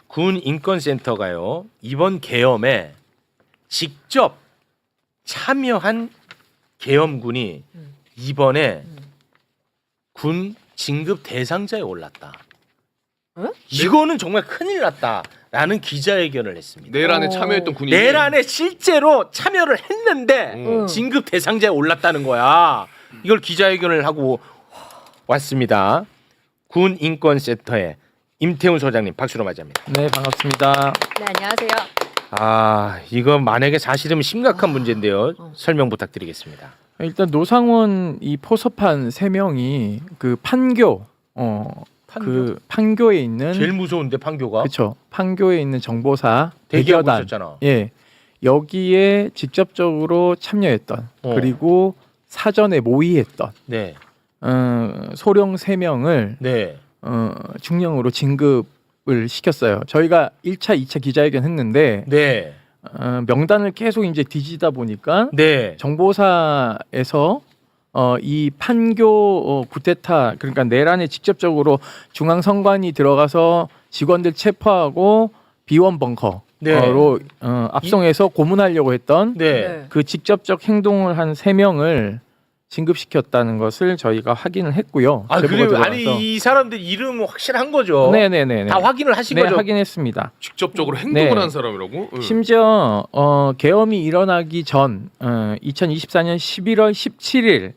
군 인권센터가요 이번 계엄에 직접 참여한 계엄군이 이번에 군 진급 대상자에 올랐다. 응? 이거는 정말 큰일 났다라는 기자회견을 했습니다. 내란에 참여했던 군인이 내란에 실제로 참여를 했는데 진급 대상자에 올랐다는 거야. 이걸 기자회견을 하고 왔습니다. 군 인권센터의 임태훈 소장님 박수로 맞이합니다. 네, 반갑습니다. 네, 안녕하세요. 아, 이거 만약에 사실은 심각한 문제인데요. 설명 부탁드리겠습니다. 일단 노상원 이 포섭한 3명이 그 판교 그 판교에 있는 제일 무서운데 판교가 그렇죠. 판교에 있는 정보사 대기하고 대여단 있었잖아. 예. 여기에 직접적으로 참여했던 그리고 사전에 모의했던 네, 소령 3명을 네, 중령으로 진급을 시켰어요. 저희가 1차, 2차 기자회견 했는데 네, 명단을 계속 이제 뒤지다 보니까 네. 정보사에서 이 판교 구테타 그러니까 내란에 직접적으로 중앙선관위 들어가서 직원들 체포하고 비원 벙커로 압송해서 고문하려고 했던 네. 그 직접적 행동을 한 3명을 진급시켰다는 것을 저희가 확인을 했고요. 아, 제보가 그리고 들어와서. 아니 이 사람들 이름 확실한 거죠? 네네네. 다 확인을 하신 네, 거죠? 확인했습니다. 직접적으로 행동을 네. 한 사람이라고? 응. 심지어 계엄이 일어나기 전 2024년 11월 17일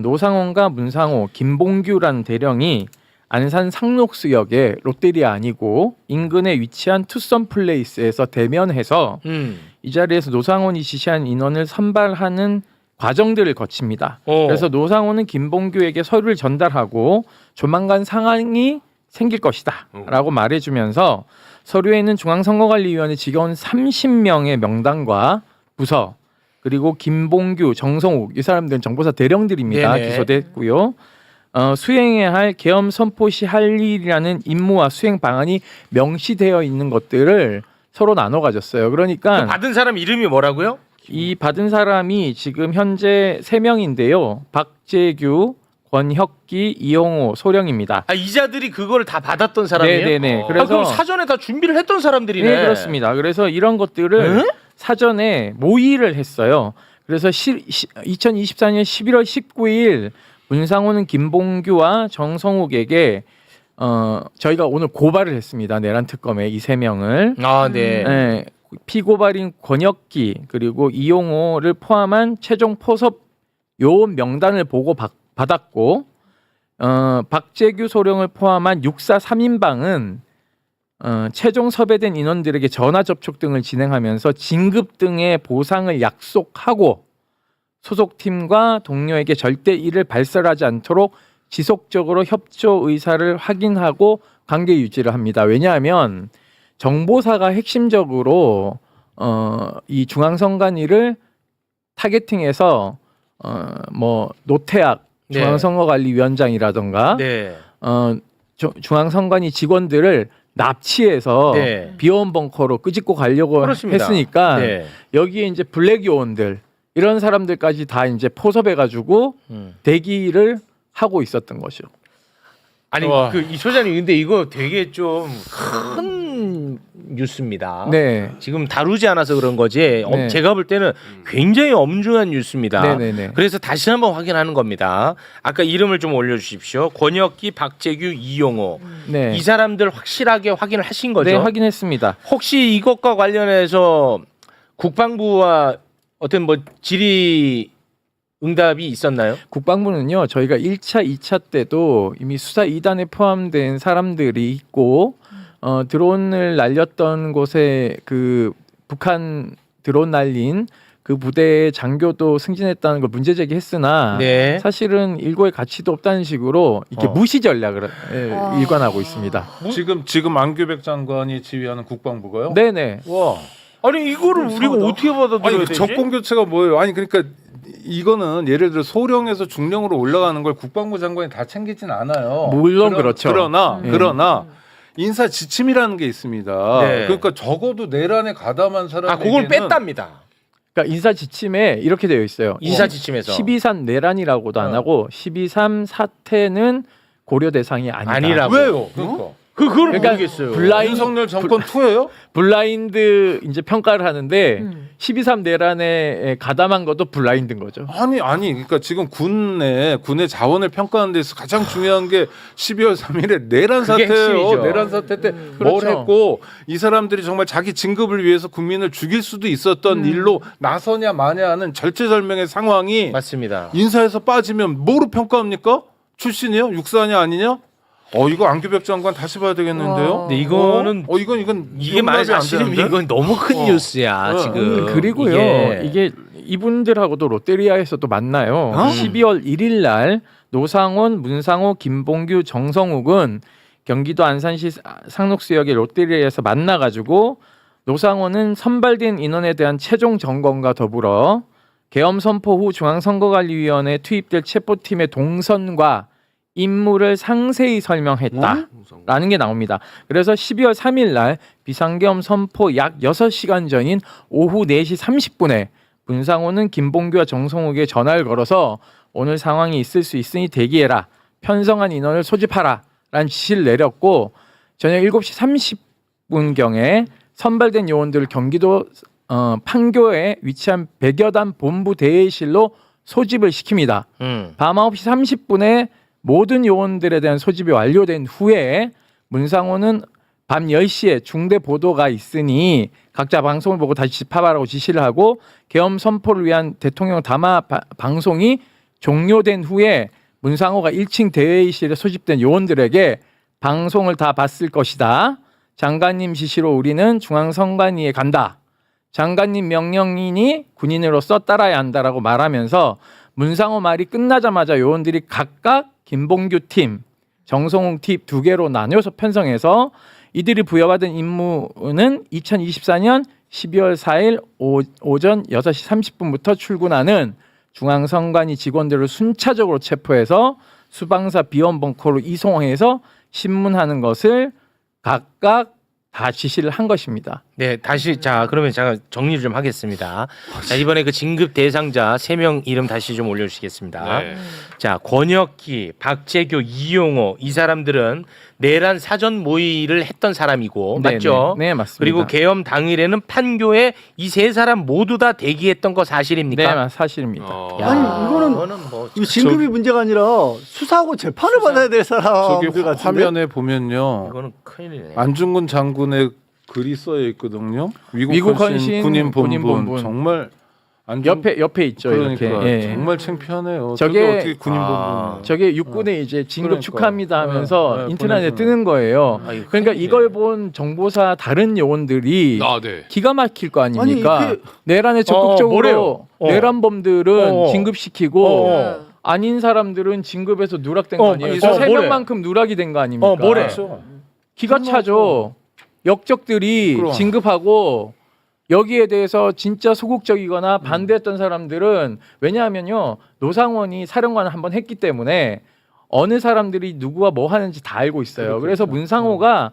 노상원과 문상호, 김봉규라는 대령이 안산 상록수역의 롯데리아 아니고 인근에 위치한 투썸 플레이스에서 대면해서 이 자리에서 노상원이 지시한 인원을 선발하는 과정들을 거칩니다. 그래서 노상원은 김봉규에게 서류를 전달하고 조만간 상황이 생길 것이다 라고 말해주면서 서류에는 중앙선거관리위원회 직원 30명의 명단과 부서 그리고 김봉규, 정성욱 이 사람들은 정보사 대령들입니다. 네네. 기소됐고요. 수행해야 할 계엄 선포 시 할 일이라는 임무와 수행 방안이 명시되어 있는 것들을 서로 나눠 가졌어요. 그러니까 받은 사람 이름이 뭐라고요? 이 받은 사람이 지금 현재 3명인데요. 박재규, 권혁기, 이용호, 소령입니다. 아, 이자들이 그거를 다 받았던 사람이에요? 네네네. 아, 그래서 그럼 사전에 다 준비를 했던 사람들이네. 네, 그렇습니다. 그래서 이런 것들을 사전에 모의를 했어요. 그래서 2024년 11월 19일 문상호는 김봉규와 정성욱에게 저희가 오늘 고발을 했습니다. 내란 특검에 이 3명을. 아, 네. 네, 피고발인 권혁기 그리고 이용호를 포함한 최종 포섭 요원 명단을 보고 받았고 박재규 소령을 포함한 육사 3인방은 최종 섭외된 인원들에게 전화 접촉 등을 진행하면서 진급 등의 보상을 약속하고 소속팀과 동료에게 절대 이를 발설하지 않도록 지속적으로 협조 의사를 확인하고 관계 유지를 합니다. 왜냐하면 정보사가 핵심적으로 이 중앙선관위를 타겟팅해서 뭐 노태악 중앙선거관리위원장이라던가 네. 중앙선관위 직원들을 납치해서 네. 비원 벙커로 끄집고 가려고 그렇습니다. 했으니까 네. 여기에 이제 블랙 요원들 이런 사람들까지 다 이제 포섭해가지고 대기를 하고 있었던 것이죠. 아니 그 이 소장님 근데 이거 되게 좀 큰 뉴스입니다. 네. 지금 다루지 않아서 그런 거지. 네. 제가 볼 때는 굉장히 엄중한 뉴스입니다. 네네네. 그래서 다시 한번 확인하는 겁니다. 아까 이름을 좀 올려주십시오. 권혁기, 박재규, 이용호. 네. 이 사람들 확실하게 확인을 하신 거죠? 네, 확인했습니다. 혹시 이것과 관련해서 국방부와 어떤 뭐 질의 응답이 있었나요? 국방부는요. 저희가 1차, 2차 때도 이미 수사 2단에 포함된 사람들이 있고 드론을 날렸던 곳에 그 북한 드론 날린 그 부대의 장교도 승진했다는 걸 문제 제기했으나 네. 사실은 일고의 가치도 없다는 식으로 이렇게 무시 전략을 일관하고 있습니다. 지금 안규백 장관이 지휘하는 국방부가요? 네네. 와. 아니 이거를 우리가 어떻게 받아들여야 아니 되지? 적권 교체가 뭐예요? 아니 그러니까 이거는 예를 들어 소령에서 중령으로 올라가는 걸 국방부 장관이 다 챙기진 않아요. 물론 그렇죠. 그러나 인사 지침이라는 게 있습니다. 네. 그러니까 적어도 내란에 가담한 사람에게는 그걸 뺐답니다. 그러니까 인사 지침에 이렇게 되어 있어요. 인사 지침에서 12.3 내란이라고도 안 하고 12.3 사태는 고려 대상이 아니다. 아니라고. 왜요? 그러니까 그걸 그러니까 모르겠어요. 윤석열 정권 투예요? 블라인드 이제 평가를 하는데 12.3 내란에 가담한 것도 블라인드인 거죠. 아니 그러니까 지금 군의 자원을 평가하는 데서 가장 중요한 게 12월 3일에 내란 그게 사태예요. 핵심이죠. 내란 사태 때 뭘 그렇죠. 했고 이 사람들이 정말 자기 진급을 위해서 국민을 죽일 수도 있었던 일로 나서냐 마냐 하는 절체절명의 상황이 맞습니다. 인사에서 빠지면 뭐로 평가합니까? 출신이요? 육사냐 아니냐? 이거 안규백 장관 다시 봐야 되겠는데요. 와. 근데 이거는 이건 이게 만약 용납이 안 사실이면 되는데? 이건 너무 큰 뉴스야 지금. 그리고요 이게 이분들하고도 롯데리아에서도 만나요. 12월 1일 날 노상원, 문상호, 김봉규, 정성욱은 경기도 안산시 상록수역의 롯데리아에서 만나가지고 노상원은 선발된 인원에 대한 최종 점검과 더불어 계엄 선포 후 중앙선거관리위원회에 투입될 체포팀의 동선과 임무를 상세히 설명했다라는 게 나옵니다. 그래서 12월 3일 날 비상계엄 선포 약 6시간 전인 오후 4시 30분에 문상호는 김봉규와 정성욱에 전화를 걸어서 오늘 상황이 있을 수 있으니 대기해라. 편성한 인원을 소집하라. 라는 지시를 내렸고 저녁 7시 30분경에 선발된 요원들을 경기도 판교에 위치한 백여단 본부 대회실로 소집을 시킵니다. 밤 9시 30분에 모든 요원들에 대한 소집이 완료된 후에 문상호는 밤 10시에 중대 보도가 있으니 각자 방송을 보고 다시 집합하라고 지시를 하고 계엄 선포를 위한 대통령 담화 방송이 종료된 후에 문상호가 1층 대회의실에 소집된 요원들에게 방송을 다 봤을 것이다. 장관님 지시로 우리는 중앙선관위에 간다. 장관님 명령이니 군인으로서 따라야 한다라고 말하면서 문상호 말이 끝나자마자 요원들이 각각 김봉규 팀, 정성욱 팀 2개로 나뉘어서 편성해서 이들이 부여받은 임무는 2024년 12월 4일 오전 6시 30분부터 출근하는 중앙선관위 직원들을 순차적으로 체포해서 수방사 비원 벙커로 이송해서 신문하는 것을 각각 다 지시를 한 것입니다. 네, 다시 자 그러면 제가 정리를 좀 하겠습니다. 자 이번에 그 진급 대상자 3명 이름 다시 좀 올려주시겠습니다. 네. 자 권혁기, 박재규, 이용호 이 사람들은 내란 사전 모의를 했던 사람이고 맞죠? 네, 맞습니다. 그리고 계엄 당일에는 판교에 이 3사람 모두 다 대기했던 거 사실입니까? 네, 사실입니다. 야, 아니, 이거는 뭐 이거 진급이 문제가 아니라 수사하고 재판을 받아야 될 저기 사람들 같은데. 화면에 보면요. 이거는 큰일이네. 안중근 장군의 글이 써여 있거든요. 위국 헌신 군인 군인 본분. 본분. 정말 옆에 있죠. 그러니까 이렇게. 예. 정말 창피하네요. 저게- 저게 어떻게 군인 본분? 저게 육군에 이제 진급 그러니까. 축하합니다 하면서 네, 네, 인터넷에 보내주는. 뜨는 거예요. 아, 이거 그러니까 큰일이네. 이걸 본 정보사 다른 요원들이 네. 기가 막힐 거 아닙니까? 아니, 이게- 내란에 적극적으로 뭐래요? 내란범들은 진급시키고 어. 아닌 사람들은 진급해서 누락된 거 아니에요? 아니, 저 뭐래? 3명만큼 누락이 된 거 아닙니까? 뭐래? 기가 차죠. 역적들이 그럼. 진급하고 여기에 대해서 진짜 소극적이거나 반대했던 사람들은 왜냐하면요 노상원이 사령관을 한번 했기 때문에 어느 사람들이 누구와 뭐 하는지 다 알고 있어요. 그래서 문상호가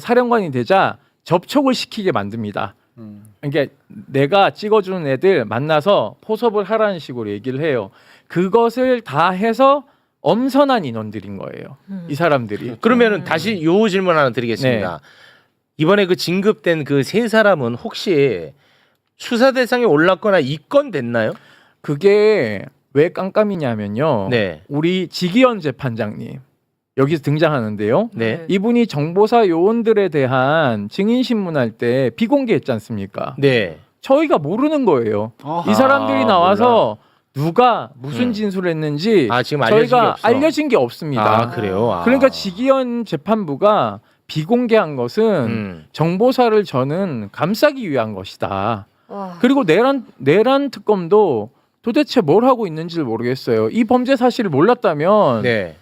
사령관이 되자 접촉을 시키게 만듭니다. 그러니까 내가 찍어주는 애들 만나서 포섭을 하라는 식으로 얘기를 해요. 그것을 다 해서 엄선한 인원들인 거예요. 이 사람들이. 그러면은 다시 요 질문 하나 드리겠습니다. 이번에 그 진급된 그 3사람은 혹시 수사 대상에 올랐거나 입건됐나요? 그게 왜 깜깜이냐면요. 네. 우리 지기현 재판장님 여기서 등장하는데요. 네. 이분이 정보사 요원들에 대한 증인 신문할 때 비공개했지 않습니까? 네. 저희가 모르는 거예요. 아하. 이 사람들이 나와서 누가 무슨 진술을 했는지 아, 지금 알려진 게 저희가 없어. 알려진 게 없습니다. 아, 그래요. 아. 그러니까 지기현 재판부가 비공개한 것은 정보사를 저는 감싸기 위한 것이다. 와. 그리고 내란 특검도 도대체 뭘 하고 있는지를 모르겠어요. 이 범죄 사실을 몰랐다면 네.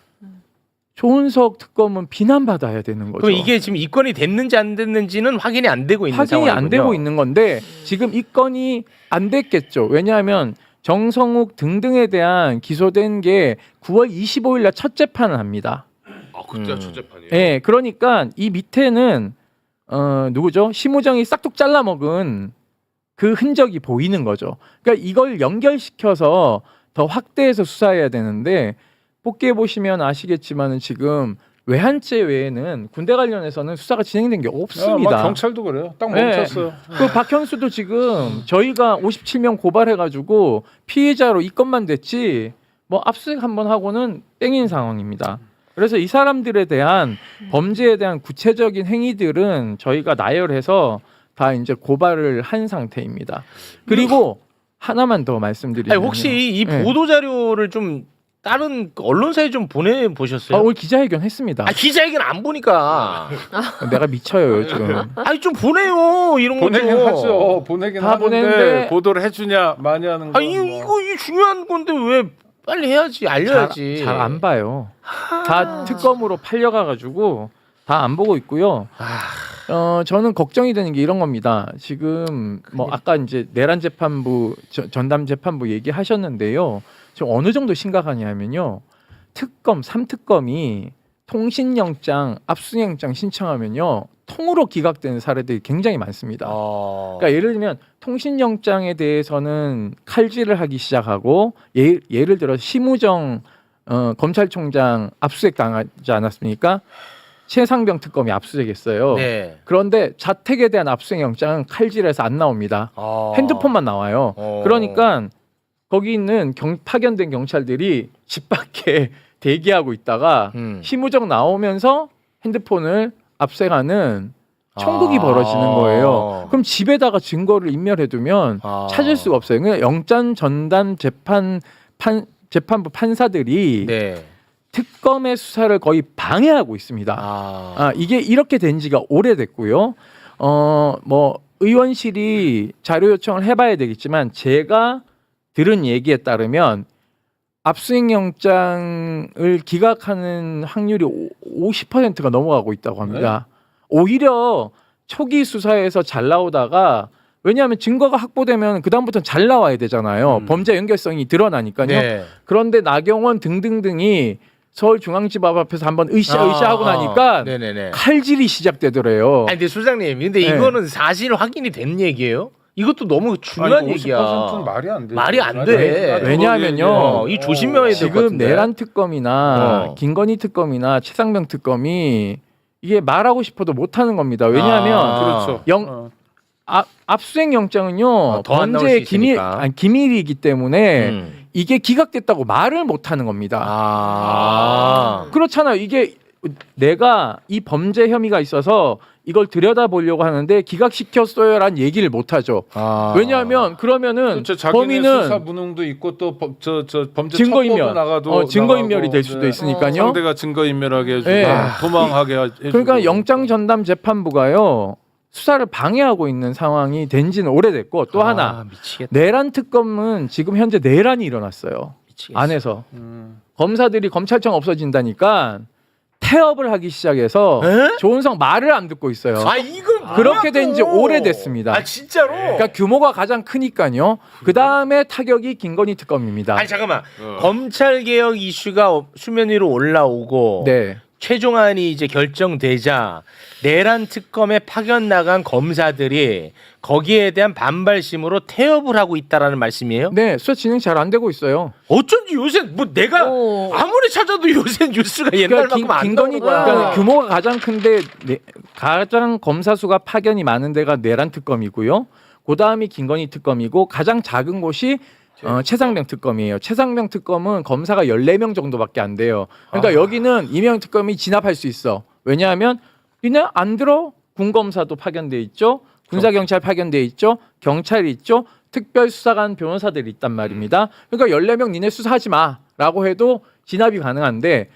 조은석 특검은 비난받아야 되는 거죠. 그럼 이게 지금 입건이 됐는지 안 됐는지는 확인이 안 되고 있는 확인이 상황이군요. 안 되고 있는 건데 지금 이 건이 안 됐겠죠. 왜냐하면 정성욱 등등에 대한 기소된 게 9월 25일 날 첫 재판을 합니다. 아 그때가 첫 재판이에요. 예, 그러니까 이 밑에는 누구죠? 심우정이 싹둑 잘라먹은 그 흔적이 보이는 거죠. 그러니까 이걸 연결시켜서 더 확대해서 수사해야 되는데 뽑기에 보시면 아시겠지만은 지금 외환죄 외에는 군대 관련해서는 수사가 진행된 게 없습니다. 경찰도 그래요. 딱 네. 멈췄어요. 그 박현수도 지금 저희가 57명 고발해가지고 피해자로 입건만 됐지 뭐 압수수색 한번 하고는 땡인 상황입니다. 그래서 이 사람들에 대한 범죄에 대한 구체적인 행위들은 저희가 나열해서 다 이제 고발을 한 상태입니다. 그리고 하나만 더 말씀드리면 아니, 혹시 이 보도 자료를 좀 다른 언론사에 좀 보내 보셨어요? 오늘 기자회견 했습니다. 기자회견 안 보니까. 내가 미쳐요 요즘. 아니 좀 보내요 이런 거 보내긴 좀. 하죠. 보내긴 다 하는데 보내는데 보도를 해주냐 많이 하는 거. 아니 이거 중요한 건데 왜 빨리 해야지 알려야지. 잘 안 봐요. 다 특검으로 팔려가가지고 다 안 보고 있고요. 저는 걱정이 되는 게 이런 겁니다. 지금 뭐 아까 이제 내란 재판부 전담 재판부 얘기하셨는데요. 지금 어느 정도 심각하냐면요. 특검 3특검이 통신영장, 압수영장 신청하면요. 통으로 기각되는 사례들이 굉장히 많습니다. 그러니까 예를 들면 통신영장에 대해서는 칼질을 하기 시작하고 예를 들어 심우정 검찰총장 압수수색 당하지 않았습니까? 최상병 특검이 압수수색했어요. 네. 그런데 자택에 대한 압수수색 영장은 칼질해서 안 나옵니다. 핸드폰만 나와요. 그러니까 거기 있는 파견된 경찰들이 집 밖에 대기하고 있다가 심우정 나오면서 핸드폰을 압수하는 총극이 벌어지는 거예요. 그럼 집에다가 증거를 인멸해두면 찾을 수가 없어요. 그러니까 영장 전담 재판부 판사들이 네. 특검의 수사를 거의 방해하고 있습니다. 이게 이렇게 된 지가 오래됐고요. 뭐 의원실이 자료 요청을 해봐야 되겠지만 제가 들은 얘기에 따르면 압수수색 영장을 기각하는 확률이 50%가 넘어가고 있다고 합니다. 오히려 초기 수사에서 잘 나오다가 왜냐하면 증거가 확보되면 그 다음부터는 잘 나와야 되잖아요. 범죄 연결성이 드러나니까요. 네. 그런데 나경원 등등등이 서울중앙지법 앞에서 한번 으쌰으쌰하고 나니까 네네네. 칼질이 시작되더래요. 아니 근데 소장님, 근데 네. 이거는 사실 확인이 된 얘기예요? 이것도 너무 중요한 얘기야. 50%는 말이 안 돼. 말이 안 돼. 왜냐하면요. 이 조심해야 될 것 지금 같은데. 내란 특검이나 김건희 특검이나 최상병 특검이 이게 말하고 싶어도 못하는 겁니다. 왜냐하면 그렇죠. 압수수색 영장은요 더안 나올 범죄 수 있으니까. 기밀이기 때문에 이게 기각됐다고 말을 못하는 겁니다. 그렇잖아요. 이게 내가 이 범죄 혐의가 있어서 이걸 들여다보려고 하는데 기각시켰어요라는 얘기를 못하죠. 왜냐하면 그러면은 자기네 범인은 수사 무능도 있고 또 범죄 증거인멸, 첩보도 나가도 증거인멸이 나가고, 될 수도 네. 있으니까요. 상대가 증거인멸하게 해주고 네. 도망하게 해주고. 그러니까 영장 전담 재판부가요 수사를 방해하고 있는 상황이 된지는 오래됐고 또 하나 미치겠다. 내란 특검은 지금 현재 내란이 일어났어요. 미치겠어. 안에서 검사들이 검찰청 없어진다니까 태업을 하기 시작해서 에? 조은성 말을 안 듣고 있어요. 이건 그렇게 된 지 오래됐습니다. 진짜로? 그러니까 규모가 가장 크니까요. 그 다음에 타격이 김건희 특검입니다. 아니 잠깐만. 검찰 개혁 이슈가 수면 위로 올라오고 네. 최종안이 이제 결정되자 내란 특검에 파견 나간 검사들이 거기에 대한 반발심으로 태업을 하고 있다라는 말씀이에요? 네, 수사 진행 잘 안 되고 있어요. 어쩐지 요새 뭐 내가 아무리 찾아도 요새 뉴스가 옛날만큼 안 나오는 거야. 그러니까 규모가 가장 큰데 가장 검사 수가 파견이 많은 데가 내란 특검이고요. 그 다음이 김건희 특검이고 가장 작은 곳이 최상병 특검이에요. 최상병 특검은 검사가 14명 정도밖에 안 돼요. 그러니까 여기는 이명 특검이 진압할 수 있어. 왜냐하면 니네 안 들어? 군검사도 파견돼 있죠. 군사경찰 파견돼 있죠. 경찰이 있죠. 특별수사관 변호사들이 있단 말입니다. 그러니까 14명 니네 수사하지 마라고 해도 진압이 가능한데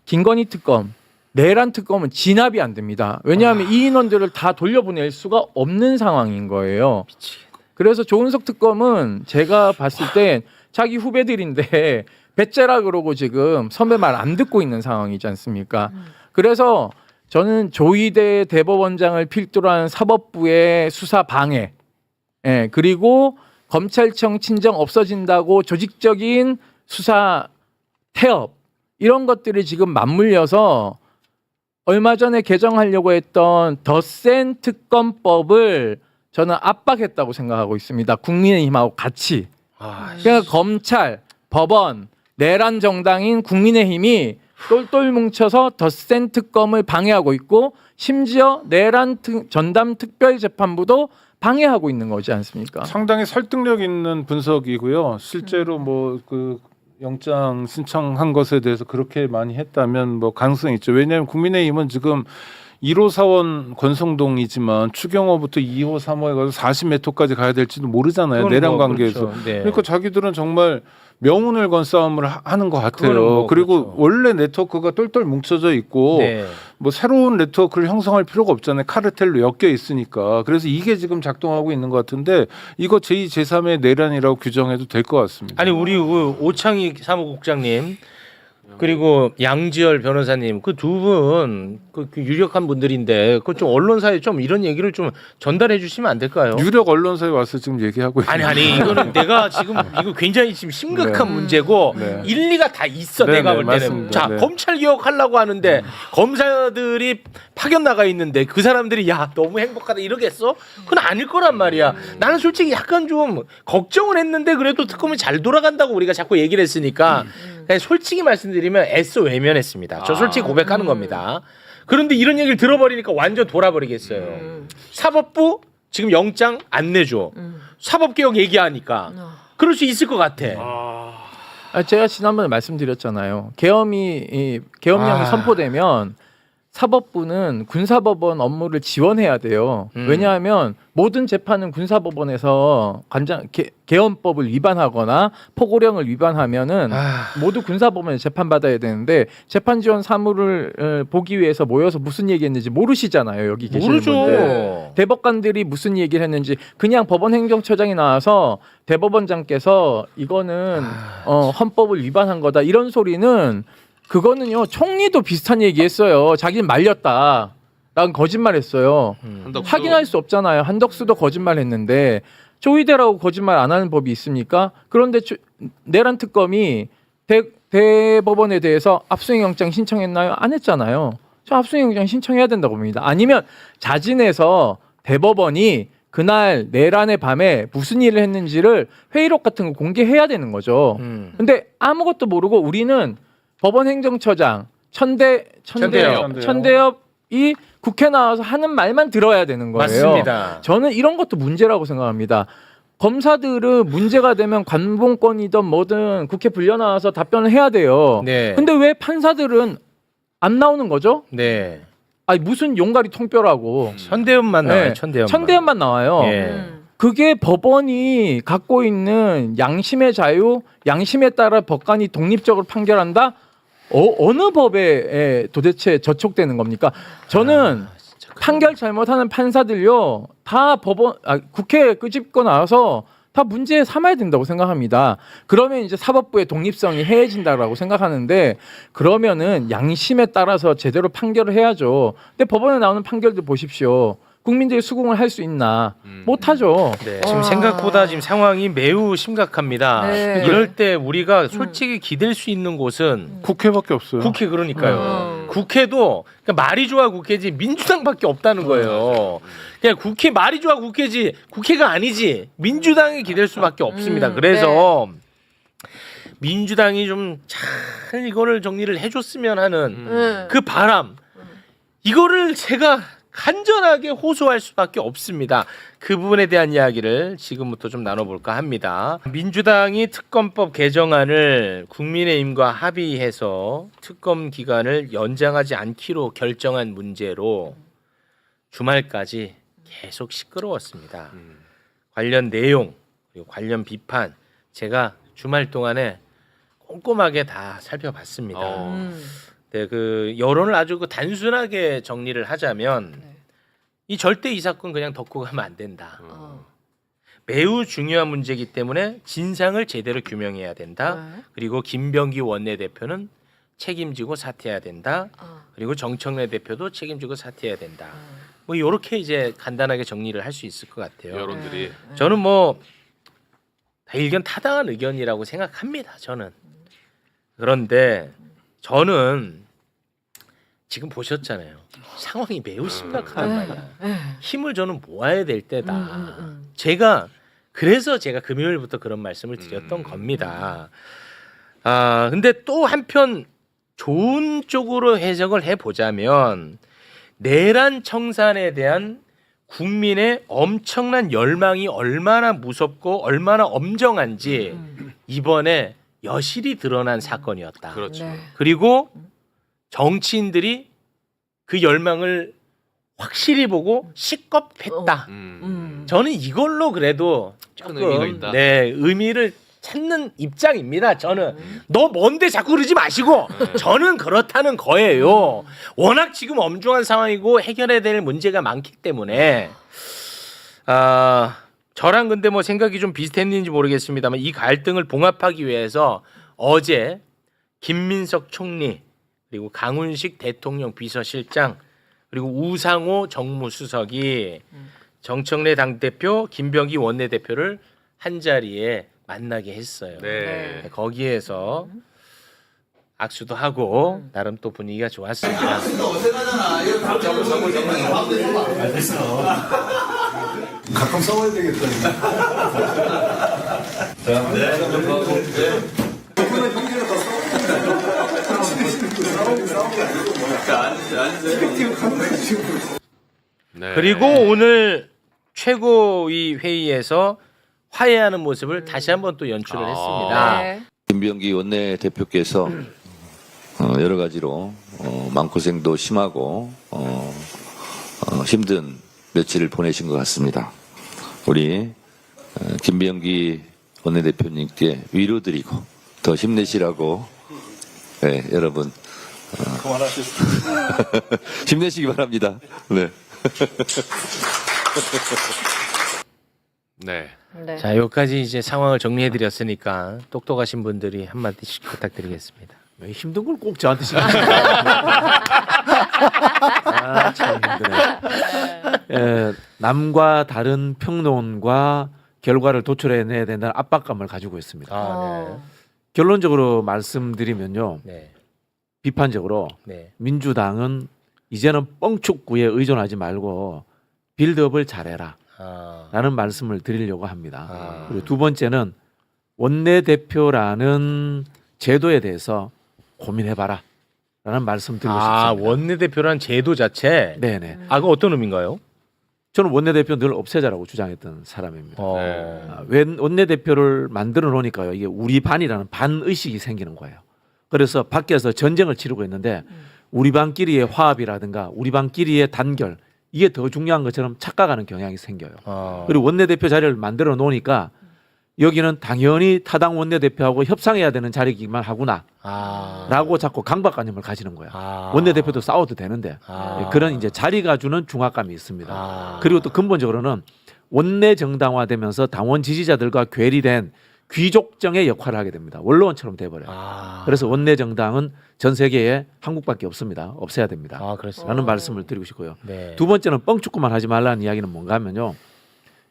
김건희 특검, 내란 특검은 진압이 안 됩니다. 왜냐하면 이 인원들을 다 돌려보낼 수가 없는 상황인 거예요. 그래서 조은석 특검은 제가 봤을 땐 자기 후배들인데 배째라 그러고 지금 선배 말 안 듣고 있는 상황이지 않습니까? 그래서 저는 조희대 대법원장을 필두로 한 사법부의 수사 방해, 그리고 검찰청 친정 없어진다고 조직적인 수사 태업 이런 것들이 지금 맞물려서 얼마 전에 개정하려고 했던 더 센 특검법을 저는 압박했다고 생각하고 있습니다. 국민의힘하고 같이. 그러니까 검찰, 법원, 내란 정당인 국민의힘이 똘똘 뭉쳐서 덧센 특검을 방해하고 있고 심지어 내란 전담 특별재판부도 방해하고 있는 거지 않습니까? 상당히 설득력 있는 분석이고요. 실제로 뭐 그 영장 신청한 것에 대해서 그렇게 많이 했다면 뭐 가능성이 있죠. 왜냐하면 국민의힘은 지금 1호 사원 권성동이지만 추경호부터 2호, 3호에 가서 40m까지 가야 될지도 모르잖아요. 그건 내란 뭐 관계에서. 그렇죠. 네. 그러니까 자기들은 정말 명운을 건 싸움을 하는 것 같아요. 그거는 뭐 그리고 그렇죠. 원래 네트워크가 똘똘 뭉쳐져 있고 네. 뭐 새로운 네트워크를 형성할 필요가 없잖아요. 카르텔로 엮여 있으니까. 그래서 이게 지금 작동하고 있는 것 같은데 이거 제2, 제3의 내란이라고 규정해도 될 것 같습니다. 아니 우리 그 오창익 사무국장님 그리고 양지열 변호사님 그 두 분 그 유력한 분들인데 그 좀 언론사에 좀 이런 얘기를 좀 전달해 주시면 안 될까요? 유력 언론사에 와서 지금 얘기하고 있는 아니 이거는 내가 지금 이거 굉장히 지금 심각한 네. 문제고 네. 일리가 다 있어. 네, 내가 네, 볼 때는 맞습니다. 자 네. 검찰 개혁하려고 하는데 검사들이 파견 나가 있는데 그 사람들이 야 너무 행복하다 이러겠어? 그건 아닐 거란 말이야. 나는 솔직히 약간 좀 걱정을 했는데 그래도 특검이 잘 돌아간다고 우리가 자꾸 얘기를 했으니까 그냥 솔직히 말씀드리면 애써 외면했습니다. 저 솔직히 고백하는 겁니다. 그런데 이런 얘기를 들어버리니까 완전 돌아버리겠어요. 사법부 지금 영장 안 내줘. 사법개혁 얘기하니까 그럴 수 있을 것 같아. 제가 지난번에 말씀드렸잖아요. 계엄령이 선포되면 사법부는 군사법원 업무를 지원해야 돼요. 왜냐하면 모든 재판은 군사법원에서 계엄법을 위반하거나 포고령을 위반하면은 모두 군사법원에 재판받아야 되는데 재판 지원 사무를 보기 위해서 모여서 무슨 얘기했는지 모르시잖아요. 여기 계시는 분들. 모르죠. 대법관들이 무슨 얘기를 했는지 그냥 법원행정처장이 나와서 대법원장께서 이거는 헌법을 위반한 거다 이런 소리는 그거는요 총리도 비슷한 얘기했어요. 자기는 말렸다. 라는 거짓말했어요. 한덕수. 확인할 수 없잖아요. 한덕수도 거짓말했는데 조이대라고 거짓말 안 하는 법이 있습니까? 그런데 내란 특검이 대법원에 대해서 압수영장 신청했나요? 안 했잖아요. 저 압수영장 신청해야 된다고 봅니다. 아니면 자진해서 대법원이 그날 내란의 밤에 무슨 일을 했는지를 회의록 같은 거 공개해야 되는 거죠. 근데 아무것도 모르고 우리는 법원 행정처장 천대엽이 국회 나와서 하는 말만 들어야 되는 거예요. 맞습니다. 저는 이런 것도 문제라고 생각합니다. 검사들은 문제가 되면 관봉권이든 뭐든 국회 불려 나와서 답변을 해야 돼요. 네. 근데 왜 판사들은 안 나오는 거죠? 네. 아니 무슨 용가리 통뼈라고. 천대엽만 나와요. 네. 천대엽만. 천대엽만 나와요. 예. 그게 법원이 갖고 있는 양심의 자유, 양심에 따라 법관이 독립적으로 판결한다? 어느 법에 도대체 저촉되는 겁니까? 저는 판결 잘못하는 판사들요 다 국회에 끄집고 나와서 다 문제 삼아야 된다고 생각합니다. 그러면 이제 사법부의 독립성이 해해진다라고 생각하는데 그러면은 양심에 따라서 제대로 판결을 해야죠. 근데 법원에 나오는 판결들 보십시오. 국민들이 수긍을 할 수 있나? 못하죠. 네, 지금 생각보다 지금 상황이 매우 심각합니다. 네. 이럴 때 우리가 솔직히 기댈 수 있는 곳은 국회밖에 없어요. 국회 그러니까요. 국회도 그러니까 말이 좋아 국회지 민주당밖에 없다는 거예요. 그냥 국회 말이 좋아 국회지 국회가 아니지 민주당이 기댈 수밖에 없습니다. 그래서 민주당이 좀 잘 이거를 정리를 해줬으면 하는 그 바람 이거를 제가 간절하게 호소할 수밖에 없습니다. 그 부분에 대한 이야기를 지금부터 좀 나눠볼까 합니다. 민주당이 특검법 개정안을 국민의힘과 합의해서 특검 기간을 연장하지 않기로 결정한 문제로 주말까지 계속 시끄러웠습니다. 관련 내용 그리고 관련 비판 제가 주말 동안에 꼼꼼하게 다 살펴봤습니다. 네, 그 여론을 아주 그 단순하게 정리를 하자면 이 절대 이 사건 그냥 덮고 가면 안 된다. 매우 중요한 문제이기 때문에 진상을 제대로 규명해야 된다. 그리고 김병기 원내대표는 책임지고 사퇴해야 된다. 그리고 정청래 대표도 책임지고 사퇴해야 된다. 뭐 이렇게 이제 간단하게 정리를 할 수 있을 것 같아요. 여론들이 저는 뭐 다 일견 타당한 의견이라고 생각합니다. 저는. 그런데 저는 지금 보셨잖아요. 상황이 매우 심각한 말이야. 힘을 저는 모아야 될 때다. 그래서 제가 금요일부터 그런 말씀을 드렸던 겁니다. 근데 또 한편 좋은 쪽으로 해석을 해보자면 내란 청산에 대한 국민의 엄청난 열망이 얼마나 무섭고 얼마나 엄정한지 이번에 여실히 드러난 사건이었다. 그렇죠. 네. 그리고 정치인들이 그 열망을 확실히 보고 식겁했다. 저는 이걸로 그래도 큰 의미가 있다. 네, 의미를 찾는 입장입니다. 저는 너 뭔데 자꾸 그러지 마시고 저는 그렇다는 거예요. 워낙 지금 엄중한 상황이고 해결해야 될 문제가 많기 때문에 저랑 근데 뭐 생각이 좀 비슷했는지 모르겠습니다만 이 갈등을 봉합하기 위해서 어제 김민석 총리 그리고 강훈식 대통령 비서실장 그리고 우상호 정무수석이 정청래 당대표 김병기 원내대표를 한 자리에 만나게 했어요. 네. 거기에서 악수도 하고 나름 또 분위기가 좋았습니다. 가끔 써봐야 되겠다. 네. 그리고 오늘 최고위 회의에서 화해하는 모습을 다시 한번 또 연출을 했습니다. 네. 김병기 원내대표께서 여러 가지로 마음고생도 심하고 힘든 며칠을 보내신 것 같습니다. 우리 김병기 원내대표님께 위로드리고 더 힘내시라고 네, 여러분 힘내시기 바랍니다. 네. 네. 네. 자, 여기까지 이제 상황을 정리해 드렸으니까 똑똑하신 분들이 한 마디씩 부탁드리겠습니다. 왜 힘든 걸 꼭 저한테 시키세요? 참 힘드네. 남과 다른 평론과 결과를 도출해내야 된다는 압박감을 가지고 있습니다. 어. 결론적으로 말씀드리면요, 네. 비판적으로 네. 민주당은 이제는 뻥축구에 의존하지 말고 빌드업을 잘해라 라는 말씀을 드리려고 합니다. 그리고 두 번째는 원내대표라는 제도에 대해서 고민해봐라 라는 말씀 드리고 싶습니다. 원내대표란 제도 자체. 네네. 그거 어떤 의미인가요? 저는 원내대표 늘 없애자라고 주장했던 사람입니다. 네. 원내대표를 만들어 놓으니까요, 이게 우리 반이라는 반의식이 생기는 거예요. 그래서 밖에서 전쟁을 치르고 있는데 우리 반끼리의 화합이라든가 우리 반끼리의 단결, 이게 더 중요한 것처럼 착각하는 경향이 생겨요. 그리고 원내대표 자리를 만들어 놓으니까 여기는 당연히 타당 원내대표하고 협상해야 되는 자리이기만 하구나 라고 자꾸 강박관념을 가지는 거야. 원내대표도 싸워도 되는데 그런 이제 자리가 주는 중압감이 있습니다. 그리고 또 근본적으로는 원내 정당화되면서 당원 지지자들과 괴리된 귀족정의 역할을 하게 됩니다. 원로원처럼 돼버려요. 그래서 원내 정당은 전 세계에 한국밖에 없습니다. 없애야 됩니다. 그렇습니다. 라는 말씀을 드리고 싶고요. 네. 두 번째는 뻥축구만 하지 말라는 이야기는 뭔가 하면요,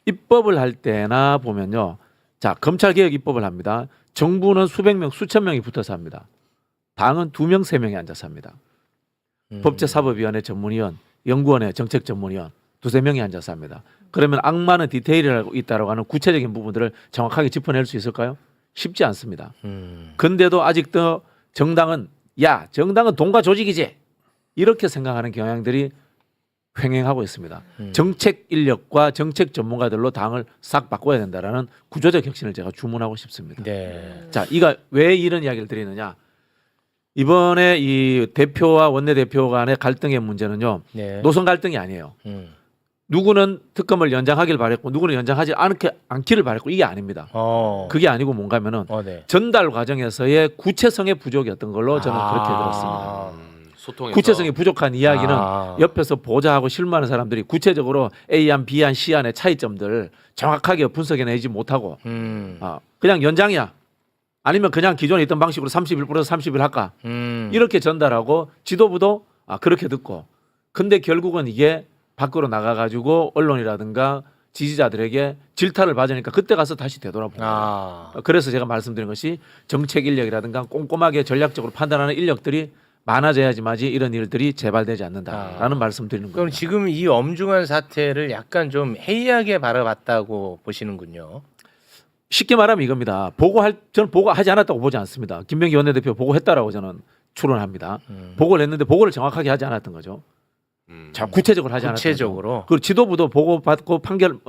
입법을 할 때나 보면요, 자, 검찰개혁 입법을 합니다. 정부는 수백 명, 수천 명이 붙어서 합니다. 당은 2명, 3명이 앉아서 합니다. 법제사법위원회 전문위원, 연구원회 정책전문위원 2-3명이 앉아서 합니다. 그러면 악마는 디테일이 있다라고 하는 구체적인 부분들을 정확하게 짚어낼 수 있을까요? 쉽지 않습니다. 근데도 아직도 정당은 정당은 조직이지 이렇게 생각하는 경향들이 횡행하고 있습니다. 정책 인력과 정책 전문가들로 당을 싹 바꿔야 된다라는 구조적 혁신을 제가 주문하고 싶습니다. 네. 자, 왜 이런 이야기를 드리느냐? 이번에 이 대표와 원내대표 간의 갈등의 문제는요, 네. 노선 갈등이 아니에요. 누구는 특검을 연장하길 바랬고 누구는 연장하지 않기를 바랬고 이게 아닙니다. 그게 아니고 뭔가 하면은 네. 전달 과정에서의 구체성의 부족이었던 걸로 저는 그렇게 들었습니다. 소통에서 구체성이 부족한 이야기는 옆에서 보좌하고 실무하는 사람들이 구체적으로 A안, B안, C안의 차이점들 정확하게 분석해내지 못하고 그냥 연장이야. 아니면 그냥 기존에 있던 방식으로 30일 플러스 30일 할까. 이렇게 전달하고 지도부도 그렇게 듣고. 근데 결국은 이게 밖으로 나가가지고 언론이라든가 지지자들에게 질타를 받으니까 그때 가서 다시 되돌아봅니다. 그래서 제가 말씀드린 것이 정책 인력이라든가 꼼꼼하게 전략적으로 판단하는 인력들이 많아져야지만이 이런 일들이 재발되지 않는다라는 말씀 드리는 그럼 겁니다. 지금 이 엄중한 사태를 약간 좀 해이하게 바라봤다고 보시는군요. 쉽게 말하면 이겁니다. 저는 보고하지 않았다고 보지 않습니다. 김병기 원내대표 보고했다라고 저는 추론합니다. 보고를 했는데 보고를 정확하게 하지 않았던 거죠. 자, 구체적으로 하지 않았던 구체적으로. 거죠. 그리고 지도부도 보고 받고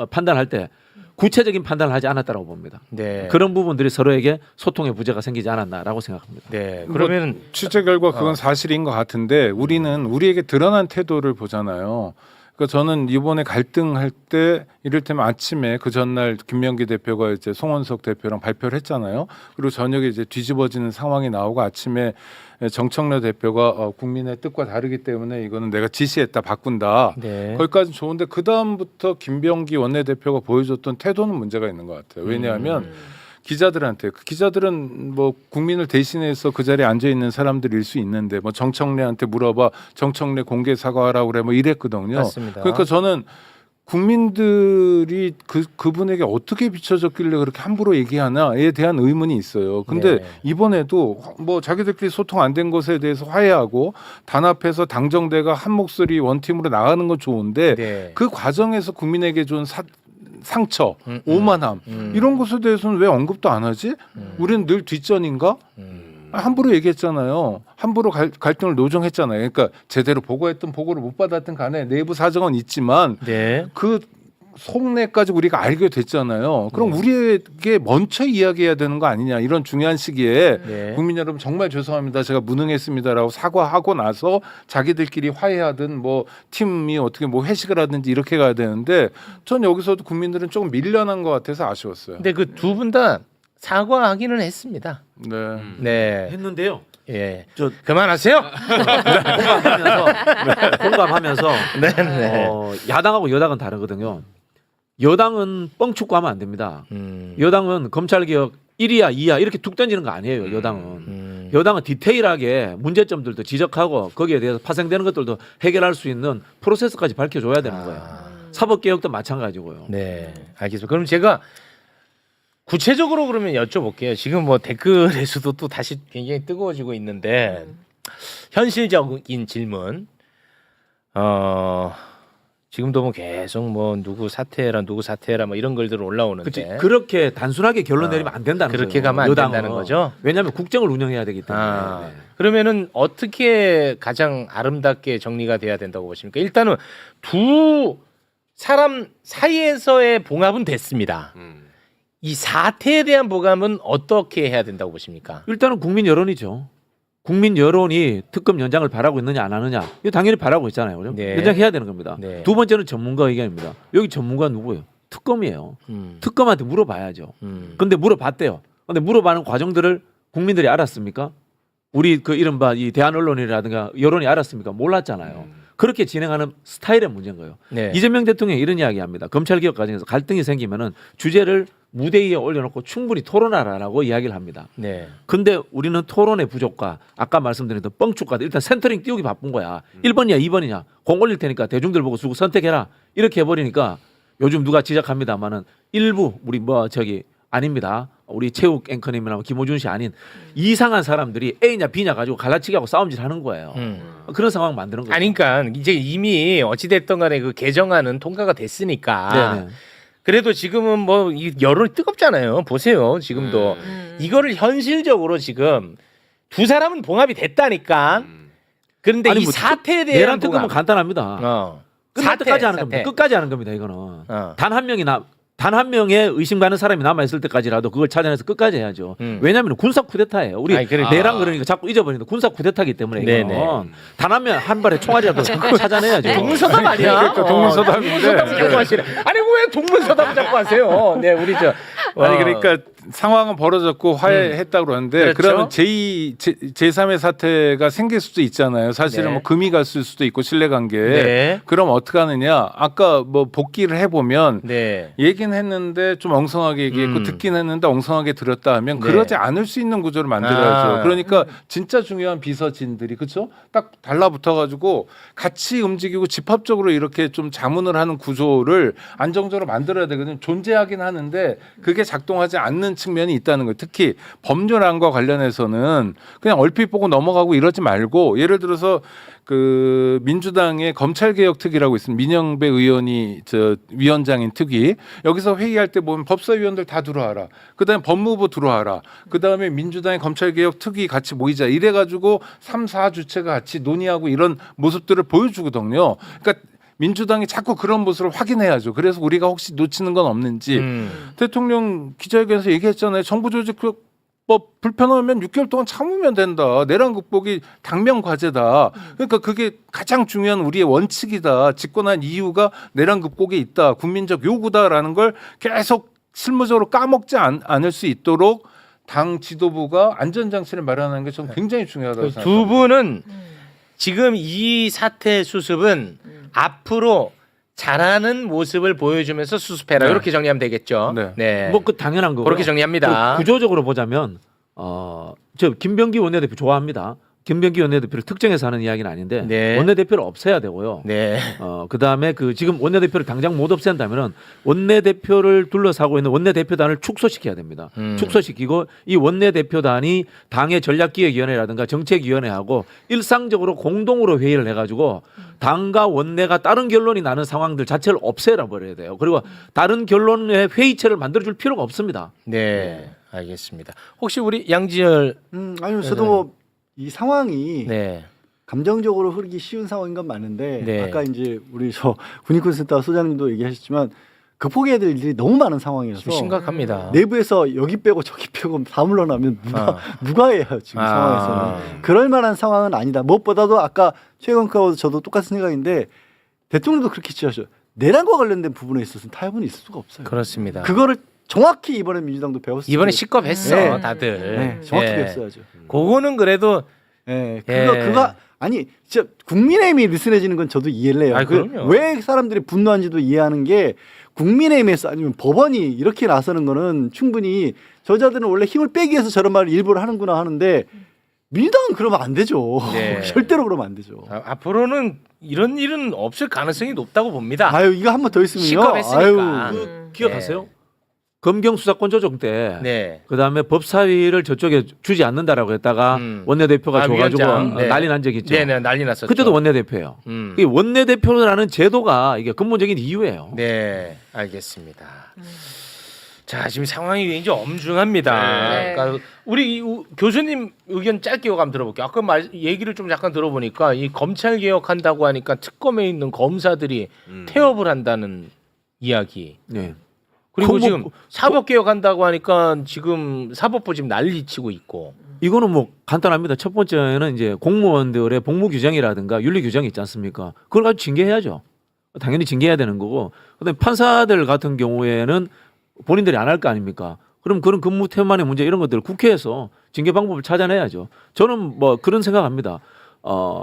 판단할 때 구체적인 판단을 하지 않았다고 봅니다. 네. 그런 부분들이 서로에게 소통의 부재가 생기지 않았나라고 생각합니다. 네. 뭐 그러면 취재 결과 그건 사실인 것 같은데 우리는 우리에게 드러난 태도를 보잖아요. 그러니까 저는 이번에 갈등할 때 이를테면 아침에 그 전날 김명기 대표가 이제 송원석 대표랑 발표를 했잖아요. 그리고 저녁에 이제 뒤집어지는 상황이 나오고 아침에 정청래 대표가 국민의 뜻과 다르기 때문에 이거는 내가 지시했다 바꾼다. 네. 거기까지 좋은데 그 다음부터 김병기 원내대표가 보여줬던 태도는 문제가 있는 것 같아요. 왜냐하면 기자들한테 그 기자들은 뭐 국민을 대신해서 그 자리에 앉아 있는 사람들일 수 있는데 뭐 정청래한테 물어봐 정청래 공개 사과하라고 그래 뭐 이랬거든요. 맞습니다. 그러니까 저는 국민들이 그분에게 어떻게 비춰졌길래 그렇게 함부로 얘기하나에 대한 의문이 있어요. 근데 네. 이번에도 뭐 자기들끼리 소통 안 된 것에 대해서 화해하고 단합해서 당정대가 한 목소리 원팀으로 나가는 건 좋은데 네. 그 과정에서 국민에게 준 상처, 오만함 이런 것에 대해서는 왜 언급도 안 하지? 우리는 늘 뒷전인가? 함부로 얘기했잖아요. 함부로 갈등을 노정했잖아요. 그러니까 제대로 보고했든 보고를 못 받았든 간에 내부 사정은 있지만 네. 그 속내까지 우리가 알게 됐잖아요. 그럼 우리에게 먼저 이야기해야 되는 거 아니냐. 이런 중요한 시기에 네. 국민 여러분 정말 죄송합니다. 제가 무능했습니다라고 사과하고 나서 자기들끼리 화해하든 뭐 팀이 어떻게 뭐 회식을 하든지 이렇게 가야 되는데 전 여기서도 국민들은 조금 밀려난 것 같아서 아쉬웠어요. 근데 그 두 분 다 사과하기는 했습니다. 네. 네. 했는데요. 예. 저 그만하세요. 공감하면서 네. 네. 야당하고 여당은 다르거든요. 여당은 뻥축구하면 안 됩니다. 여당은 검찰개혁 1위야 2위야 이렇게 툭 던지는 거 아니에요. 여당은. 여당은 디테일하게 문제점들도 지적하고 거기에 대해서 파생되는 것들도 해결할 수 있는 프로세스까지 밝혀줘야 되는 거예요. 사법개혁도 마찬가지고요. 네. 알겠습니다. 그럼 제가 구체적으로 그러면 여쭤볼게요. 지금 뭐 댓글에서도 또 다시 굉장히 뜨거워지고 있는데 현실적인 질문. 지금도 뭐 계속 뭐 누구 사퇴해라 뭐 이런 글들 올라오는데 그치, 그렇게 단순하게 결론 내리면 안 된다는 그렇게 거예요. 가면 안 여당은. 된다는 거죠? 왜냐하면 국정을 운영해야 되기 때문에. 네. 그러면은 어떻게 가장 아름답게 정리가 돼야 된다고 보십니까? 일단은 두 사람 사이에서의 봉합은 됐습니다. 이 사태에 대한 봉합은 어떻게 해야 된다고 보십니까? 일단은 국민 여론이죠. 국민 여론이 특검 연장을 바라고 있느냐 안 하느냐 이거 당연히 바라고 있잖아요. 그죠? 네. 연장해야 되는 겁니다. 네. 두 번째는 전문가 의견입니다. 여기 전문가 누구예요? 특검이에요. 특검한테 물어봐야죠. 근데 물어봤대요. 근데 물어봐는 과정들을 국민들이 알았습니까? 우리 그 이른바 이 대한 언론이라든가 여론이 알았습니까? 몰랐잖아요. 그렇게 진행하는 스타일의 문제인 거예요. 네. 이재명 대통령이 이런 이야기합니다. 검찰개혁 과정에서 갈등이 생기면은 주제를 무대 위에 올려놓고 충분히 토론하라라고 이야기를 합니다. 네. 근데 우리는 토론의 부족과 아까 말씀드린 뻥축과 일단 센터링 띄우기 바쁜 거야. 1번이냐 2번이냐 공 올릴 테니까 대중들 보고 수고 선택해라 이렇게 해버리니까 요즘 누가 지적합니다마는 일부 우리 뭐 저기 아닙니다. 우리 체육 앵커님이나 김호준 씨 아닌 이상한 사람들이 A냐 B냐 가지고 갈라치기하고 싸움질 하는 거예요. 그런 상황 만드는 거예요. 아니 그러니까 이제 이미 어찌됐든 간에 그 개정안은 통과가 됐으니까 네네. 그래도 지금은 뭐 이 여론이 뜨겁잖아요. 보세요. 지금도 이거를 현실적으로 지금 두 사람은 봉합이 됐다니까. 그런데 아니, 이 뭐 사태에 대한 내란 특검은 봉합. 간단합니다. 끝날 때까지 하는 겁니다. 끝까지 하는 겁니다. 이거는 단 한 명의 의심가는 사람이 남아 있을 때까지라도 그걸 찾아내서 끝까지 해야죠. 왜냐하면 군사 쿠데타예요. 우리 아니, 그러니까. 내란 그러니까 자꾸 잊어버리는데 군사 쿠데타기 때문에 이거는 네네. 단 한 발에 총알이라도 찾아내야죠. 동문서답 아니야? 그러니까 동문서답인데. 동문서답 자꾸 하시네. 아니 왜 동문서답 자꾸 하세요? 네, 우리 저 아니 그러니까 상황은 벌어졌고 화해했다고 그러는데 그렇죠. 그러면 제3의 사태가 생길 수도 있잖아요. 사실은 네. 뭐 금이 갔을 수도 있고 신뢰관계에. 네. 그럼 어떻게 하느냐. 아까 뭐 복귀를 해보면 네. 얘기는 했는데 좀 엉성하게 얘기했고 듣긴 했는데 엉성하게 들었다 하면 네. 그러지 않을 수 있는 구조를 만들어야죠. 아. 그러니까 진짜 중요한 비서진들이 그렇죠? 딱 달라붙어가지고 같이 움직이고 집합적으로 이렇게 좀 자문을 하는 구조를 안정적으로 만들어야 되거든요. 존재하긴 하는데 그게 작동하지 않는 하는 측면이 있다는 거예요. 특히 법률안과 관련해서는 그냥 얼핏 보고 넘어가고 이러지 말고 예를 들어서 그 민주당의 검찰개혁특위라고 있습니다. 민영배 의원이 저 위원장인 특위 여기서 회의할 때 보면 법사위원들 다 들어와라. 그다음에 법무부 들어와라. 그다음에 민주당의 검찰개혁특위 같이 모이자. 이래가지고 3, 4주체가 같이 논의하고 이런 모습들을 보여주거든요. 그러니까 민주당이 자꾸 그런 모습을 확인해야죠. 그래서 우리가 혹시 놓치는 건 없는지 대통령 기자회견에서 얘기했잖아요. 정부조직법 불편하면 6개월 동안 참으면 된다. 내란 극복이 당면 과제다. 그러니까 그게 가장 중요한 우리의 원칙이다. 집권한 이유가 내란 극복에 있다. 국민적 요구다라는 걸 계속 실무적으로 까먹지 않을 수 있도록 당 지도부가 안전장치를 마련하는 게 저는 굉장히 중요하다고 생각합니다. 두 분은 지금 이 사태 수습은 앞으로 잘하는 모습을 보여주면서 수습해라. 네. 이렇게 정리하면 되겠죠. 네. 네. 뭐 그 당연한 거고. 그렇게 정리합니다. 구조적으로 보자면 저 김병기 원내대표 좋아합니다. 김병기 원내대표를 특정해서 하는 이야기는 아닌데 네. 원내대표를 없애야 되고요. 네. 그다음에 그 지금 원내대표를 당장 못 없앤다면은 원내대표를 둘러싸고 있는 원내대표단을 축소시켜야 됩니다. 축소시키고 이 원내대표단이 당의 전략기획위원회라든가 정책위원회하고 일상적으로 공동으로 회의를 해가지고 당과 원내가 다른 결론이 나는 상황들 자체를 없애라 버려야 돼요. 그리고 다른 결론의 회의체를 만들어줄 필요가 없습니다. 네. 알겠습니다. 혹시 우리 양지열 아니요, 저도 뭐 이 상황이 네. 감정적으로 흐르기 쉬운 상황인 건 맞는데 네. 아까 이제 우리 저 군인권센터 소장님도 얘기하셨지만 극복해야 될 일이 너무 많은 상황이라서 좀 심각합니다. 내부에서 여기 빼고 저기 빼고 다 물러나면 누가 해요 지금 상황에서는 그럴 만한 상황은 아니다. 무엇보다도 아까 최경카와 저도 똑같은 생각인데 대통령도 그렇게 지적하죠. 내란과 관련된 부분에 있어서는 타협은 있을 수가 없어요. 그렇습니다. 그거를 정확히 이번에 민주당도 배웠어요. 이번에 식겁했어 네. 다들. 네, 정확히 네. 배웠어야죠. 그거는 그래도 네, 예. 그거 아니 진짜 국민의힘이 느슨해지는 건 저도 이해를 해요. 아이, 그럼요. 왜 사람들이 분노한지도 이해하는 게 국민의힘에서 아니면 법원이 이렇게 나서는 거는 충분히 저자들은 원래 힘을 빼기 위해서 저런 말을 일부러 하는구나 하는데 민주당은 그러면 안 되죠. 네. 절대로 그러면 안 되죠. 앞으로는 이런 일은 없을 가능성이 높다고 봅니다. 아유 이거 한 번 더 있으면요. 식겁했으니까. 아유, 기억하세요? 검경 수사권 조정 때 네. 그다음에 법사위를 저쪽에 주지 않는다라고 했다가 원내대표가 줘가지고 위원장. 네. 난리 난 적이 있죠. 네네 난리 났었죠. 그때도 원내대표예요. 이 원내대표라는 제도가 이게 근본적인 이유예요. 네, 알겠습니다. 자, 지금 상황이 굉장히 엄중합니다. 네. 그러니까 우리 교수님 의견 짧게 한번 들어볼게요. 아까 얘기를 좀 잠깐 들어보니까 이 검찰 개혁한다고 하니까 특검에 있는 검사들이 태업을 한다는 이야기. 네. 그리고 그럼 뭐- 지금 사법 개혁한다고 하니까 지금 사법부 지금 난리치고 있고. 이거는 뭐 간단합니다. 첫 번째는 이제 공무원들의 복무 규정이라든가 윤리 규정이 있지 않습니까? 그걸 가지고 징계해야죠. 당연히 징계해야 되는 거고. 그다음에 판사들 같은 경우에는 본인들이 안 할 거 아닙니까? 그럼 그런 근무 태만의 문제 이런 것들을 국회에서 징계 방법을 찾아내야죠. 저는 뭐 그런 생각합니다.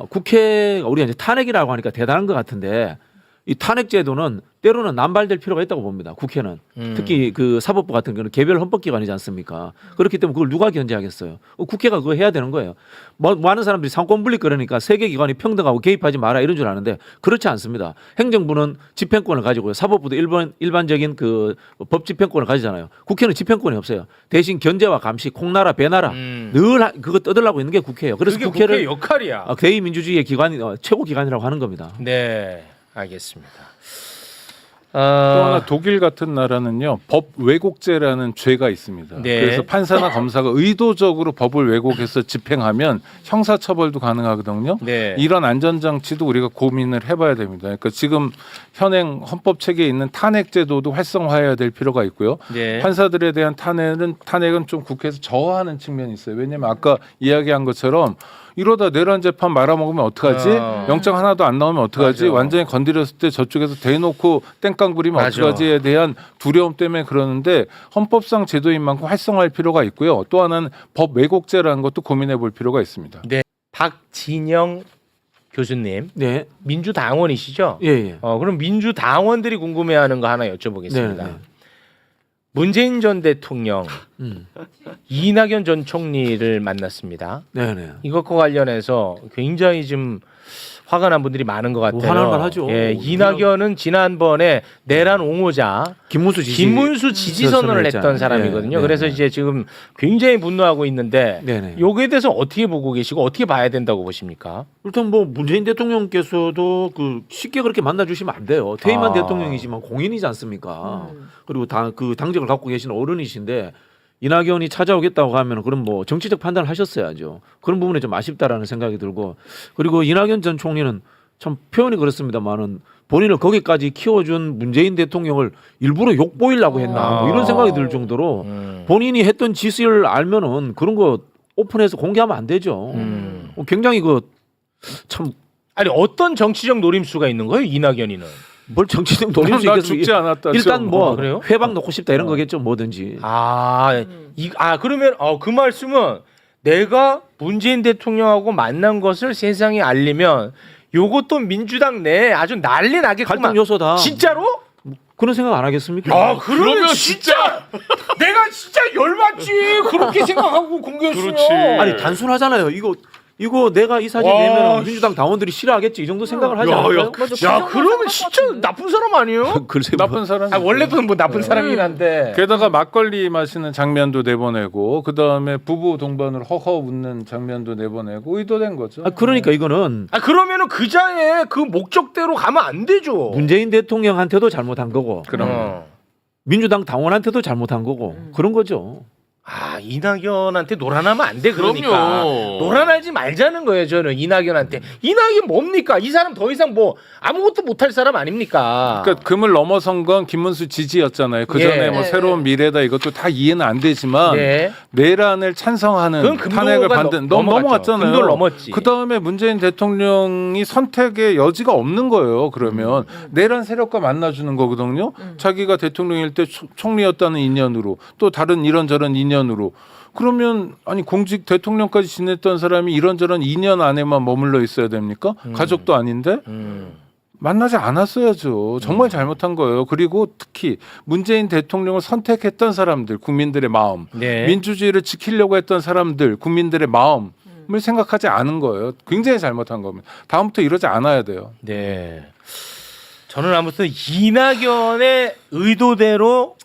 국회가 우리가 이제 탄핵이라고 하니까 대단한 것 같은데 이 탄핵 제도는 때로는 남발될 필요가 있다고 봅니다. 국회는 특히 그 사법부 같은 경우는 개별 헌법기관이지 않습니까? 그렇기 때문에 그걸 누가 견제하겠어요? 국회가 그거 해야 되는 거예요. 뭐 많은 사람들이 상권 분립 그러니까 세계 기관이 평등하고 개입하지 마라 이런 줄 아는데 그렇지 않습니다. 행정부는 집행권을 가지고요. 사법부도 일반적인 그 법 집행권을 가지잖아요. 국회는 집행권이 없어요. 대신 견제와 감시, 콩나라, 배나라 늘 그거 떠들라고 있는 게 국회예요. 그래서 그게 국회를 국회의 역할이야. 대의민주주의의 기관 최고 기관이라고 하는 겁니다. 네, 알겠습니다. 또 하나 독일 같은 나라는요 법 왜곡죄라는 죄가 있습니다. 네. 그래서 판사나 검사가 의도적으로 법을 왜곡해서 집행하면 형사처벌도 가능하거든요. 네. 이런 안전장치도 우리가 고민을 해봐야 됩니다. 그러니까 지금 현행 헌법 체계에 있는 탄핵제도도 활성화해야 될 필요가 있고요. 네. 판사들에 대한 탄핵은 좀 국회에서 저하하는 측면이 있어요. 왜냐하면 아까 이야기한 것처럼 이러다 내란 재판 말아먹으면 어떡하지? 영장 하나도 안 나오면 어떡하지? 맞아. 완전히 건드렸을 때 저쪽에서 대놓고 땡깡 부리면 맞아. 어떡하지에 대한 두려움 때문에 그러는데 헌법상 제도인 만큼 활성화할 필요가 있고요. 또 하나는 법 왜곡죄라는 것도 고민해 볼 필요가 있습니다. 네. 박진영 교수님, 네. 민주당원이시죠? 예, 예. 그럼 민주당원들이 궁금해하는 거 하나 여쭤보겠습니다. 네, 네. 문재인 전 대통령, 음. 이낙연 전 총리를 만났습니다. 네, 네. 이것과 관련해서 굉장히 좀 화가 난 분들이 많은 것 같아요. 화날 만하죠. 예, 이낙연은 지난번에 내란 옹호자 김문수 지지 선언을 했던 사람이거든요. 네, 그래서 네. 이제 지금 굉장히 분노하고 있는데 네네. 요거에 대해서 어떻게 보고 계시고 어떻게 봐야 된다고 보십니까? 일단 뭐 문재인 대통령께서도 그 쉽게 그렇게 만나주시면 안 돼요. 퇴임한 아. 대통령이지만 공인이지 않습니까? 그리고 그 당적을 갖고 계신 어른이신데 이낙연이 찾아오겠다고 하면 그럼 뭐 정치적 판단을 하셨어야죠. 그런 부분에 좀 아쉽다라는 생각이 들고 그리고 이낙연 전 총리는 참 표현이 그렇습니다만은 본인을 거기까지 키워준 문재인 대통령을 일부러 욕보이려고 했나 뭐 이런 생각이 들 정도로 본인이 했던 짓을 알면은 그런 거 오픈해서 공개하면 안 되죠. 굉장히 참 아니 어떤 정치적 노림수가 있는 거예요, 이낙연이는? 뭘 정치적 노림수 나 있겠어. 죽지 않았다. 일단 뭐 그래요? 회방 넣고 싶다 이런 거겠죠, 뭐든지. 그러면 그 말씀은 내가 문재인 대통령하고 만난 것을 세상에 알리면 요것도 민주당 내에 아주 난리 나겠구만. 갈등 요소다. 진짜로? 그런 생각 안 하겠습니까? 그러면 진짜 내가 진짜 열받지. 그렇게 생각하고 공개했으면. 그렇지. 아니 단순하잖아요. 이거 내가 이 사진 와, 내면 민주당 당원들이 싫어하겠지 이 정도 생각을 하지 않아요? 야, 그러면 진짜 나쁜 사람 아니에요? 글쎄 나쁜 사람. 원래도 뭐 나쁜 사람이긴 한데. 게다가 막걸리 마시는 장면도 내보내고 그 다음에 부부 동반으로 허허 웃는 장면도 내보내고 의도된 거죠. 그러니까 이거는 그러면은 그자의 그 목적대로 가면 안 되죠. 문재인 대통령한테도 잘못한 거고 그럼. 민주당 당원한테도 잘못한 거고 그런 거죠. 이낙연한테 놀아나면 안 돼. 그러니까 그럼요. 놀아나지 말자는 거예요. 저는 이낙연한테. 이낙연 뭡니까? 이 사람 더 이상 뭐 아무것도 못할 사람 아닙니까? 그러니까 금을 넘어선 건 김문수 지지였잖아요. 그 전에 예. 뭐 네. 새로운 미래다 이것도 다 이해는 안 되지만 네. 내란을 찬성하는 그건 금도가 탄핵을 받는 넘어갔잖아요. 금도를 넘었지. 그 다음에 문재인 대통령이 선택의 여지가 없는 거예요. 그러면 내란 세력과 만나주는 거거든요. 자기가 대통령일 때 총리였다는 인연으로 또 다른 이런저런 인연으로. 그러면 아니 공직 대통령까지 지냈던 사람이 이런저런 인연 안에만 머물러 있어야 됩니까? 가족도 아닌데 만나지 않았어야죠. 정말 잘못한 거예요. 그리고 특히 문재인 대통령을 선택했던 사람들, 국민들의 마음, 네. 민주주의를 지키려고 했던 사람들, 국민들의 마음을 생각하지 않은 거예요. 굉장히 잘못한 겁니다. 다음부터 이러지 않아야 돼요. 네. 저는 아무튼 이낙연의 의도대로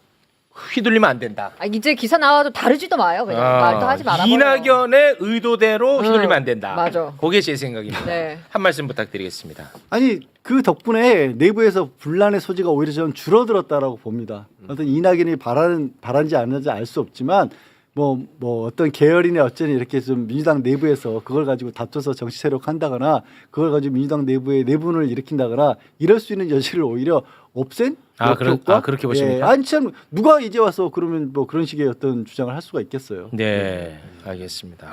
휘둘리면 안 된다. 이제 기사 나와도 다르지도 마요. 그냥 말도 하지 말아. 이낙연의 의도대로 휘둘리면 안 된다. 맞아. 그게 제 생각입니다. 네. 한 말씀 부탁드리겠습니다. 아니 그 덕분에 내부에서 분란의 소지가 오히려 좀 줄어들었다라고 봅니다. 어떤 이낙연이 바란지 안 하는지 알 수 없지만 뭐 어떤 계열이나 어쩌니 이렇게 좀 민주당 내부에서 그걸 가지고 다퉈서 정치 세력 한다거나 그걸 가지고 민주당 내부에 내분을 일으킨다거나 이럴 수 있는 여지를 오히려 없앤 그렇게 보십니까? 아니 참 누가 이제 와서 그러면 뭐 그런 식의 어떤 주장을 할 수가 있겠어요. 네, 알겠습니다.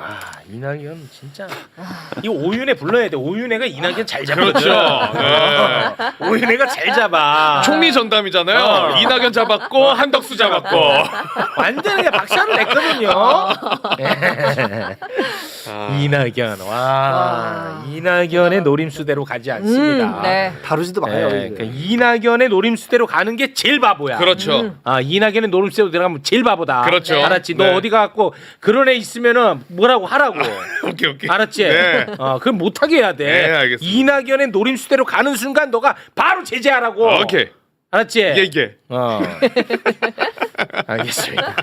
이낙연 진짜 이 오윤회 불러야 돼. 오윤회가 이낙연 잘 잡거든. 그렇죠. 네. 오윤회가 잘 잡아. 총리 전담이잖아요. 이낙연 잡았고 한덕수 잡았고. 완전 그냥 박살을 냈거든요. 이낙연 이낙연의 노림수대로 가지 않습니다. 네. 다루지도 마요. 이제. 그러니까 이낙연의 노림수대로 가는 게 제일 바보야. 그렇죠. 이낙연의 노림수대로 들어가면 제일 바보다. 그렇죠. 네. 알았지? 네. 너 어디 가갖고 그런 애 있으면은 뭐라고 하라고. 오케이. 알았지? 네. 그럼 못하게 해야 돼. 네, 알겠습니다. 이낙연의 노림수대로 가는 순간 너가 바로 제재하라고. 오케이. 알았지? 예. 알겠습니다.